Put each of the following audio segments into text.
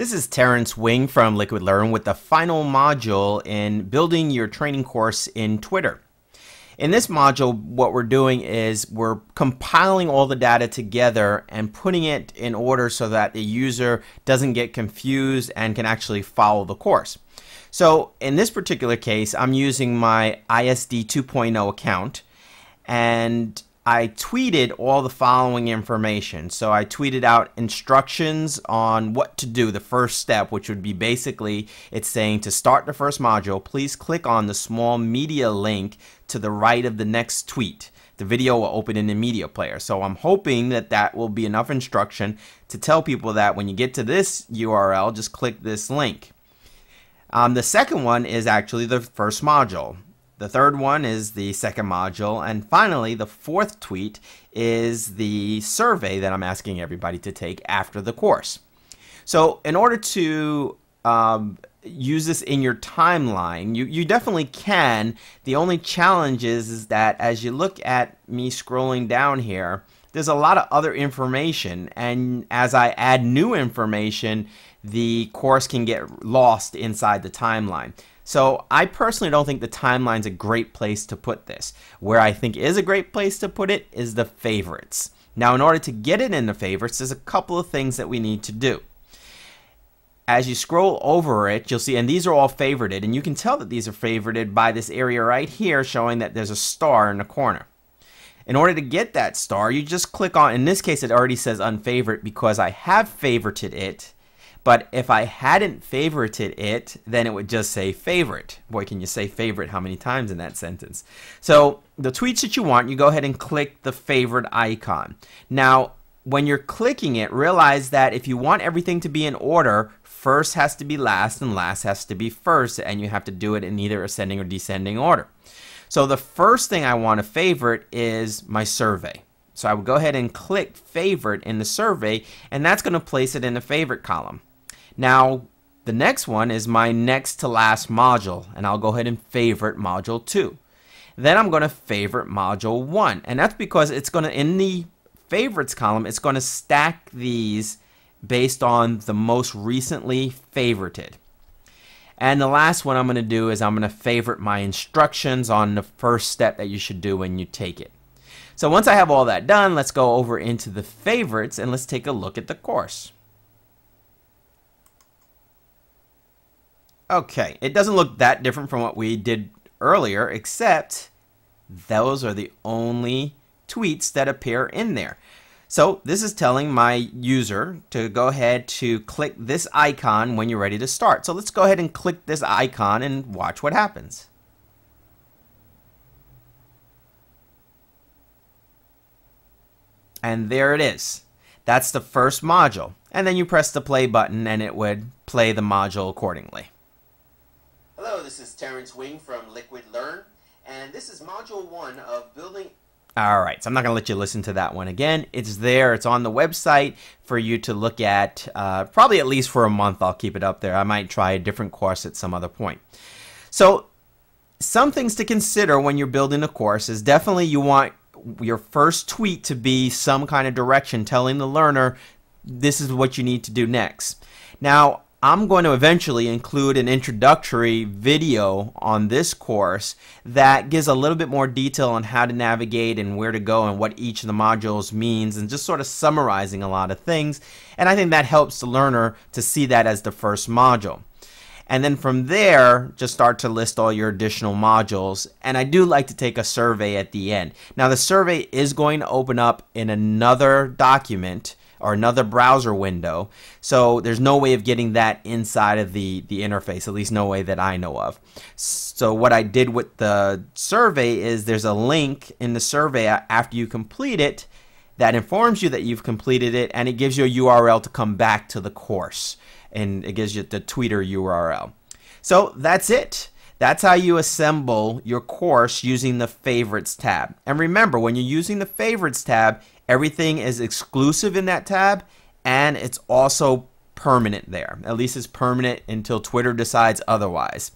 This is Terrence Wing from Liquid Learn with the final module in building your training course in Twitter. In this module, what we're doing is we're compiling all the data together and putting it in order so that the user doesn't get confused and can actually follow the course. So in this particular case, I'm using my ISD 2.0 account, and I tweeted all the following information. So I tweeted out instructions on what to do, the first step, which would be basically, it's saying to start the first module, please click on the small media link to the right of the next tweet. The video will open in the media player. So I'm hoping that that will be enough instruction to tell people that when you get to this URL, just click this link. The second one is actually the first module. The third one is the second module, and finally the fourth tweet is the survey that I'm asking everybody to take after the course. So in order to use this in your timeline, you definitely can. The only challenge is that as you look at me scrolling down here, there's a lot of other information, and as I add new information, the course can get lost inside the timeline. So I personally don't think the timeline's a great place to put this. Where I think is a great place to put it is the favorites. Now, in order to get it in the favorites, there's a couple of things that we need to do. As you scroll over it, you'll see, and these are all favorited, and you can tell that these are favorited by this area right here showing that there's a star in the corner. In order to get that star, you just click on, in this case it already says unfavorite because I have favorited it. But if I hadn't favorited it, then it would just say favorite. Boy, can you say favorite how many times in that sentence. So the tweets that you want, you go ahead and click the favorite icon. Now, when you're clicking it, realize that if you want everything to be in order, first has to be last and last has to be first, and you have to do it in either ascending or descending order. So the first thing I want to favorite is my survey. So I would go ahead and click favorite in the survey, and that's going to place it in the favorite column. Now, the next one is my next to last module, and I'll go ahead and favorite module 2. Then I'm going to favorite module 1, and that's because it's going to, in the favorites column, it's going to stack these based on the most recently favorited. And the last one I'm going to do is I'm going to favorite my instructions on the first step that you should do when you take it. So once I have all that done, let's go over into the favorites and let's take a look at the course. Okay, it doesn't look that different from what we did earlier, except those are the only tweets that appear in there. So this is telling my user to go ahead to click this icon when you're ready to start. So let's go ahead and click this icon and watch what happens. And there it is. That's the first module. And then you press the play button and it would play the module accordingly. Hello, this is Terrence Wing from Liquid Learn, and this is module 1 of building. Alright, so I'm not going to let you listen to that one again. It's there, it's on the website for you to look at, probably at least for a month. I'll keep it up there. I might try a different course at some other point. So, some things to consider when you're building a course is definitely you want your first tweet to be some kind of direction telling the learner this is what you need to do next. Now, I'm going to eventually include an introductory video on this course that gives a little bit more detail on how to navigate and where to go and what each of the modules means, and just sort of summarizing a lot of things. And I think that helps the learner to see that as the first module. And then from there, just start to list all your additional modules. And I do like to take a survey at the end. Now, the survey is going to open up in another document or another browser window, so there's no way of getting that inside of the interface, at least no way that I know of. So what I did with the survey is there's a link in the survey after you complete it that informs you that you've completed it, and it gives you a URL to come back to the course, and it gives you the Twitter URL. So that's it. That's how you assemble your course using the favorites tab. And remember, when you're using the favorites tab, everything is exclusive in that tab, and it's also permanent there. At least it's permanent until Twitter decides otherwise.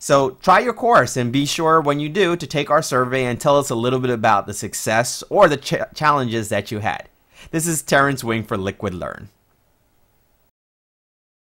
So try your course and be sure when you do to take our survey and tell us a little bit about the success or the challenges that you had. This is Terrence Wing for Liquid Learn.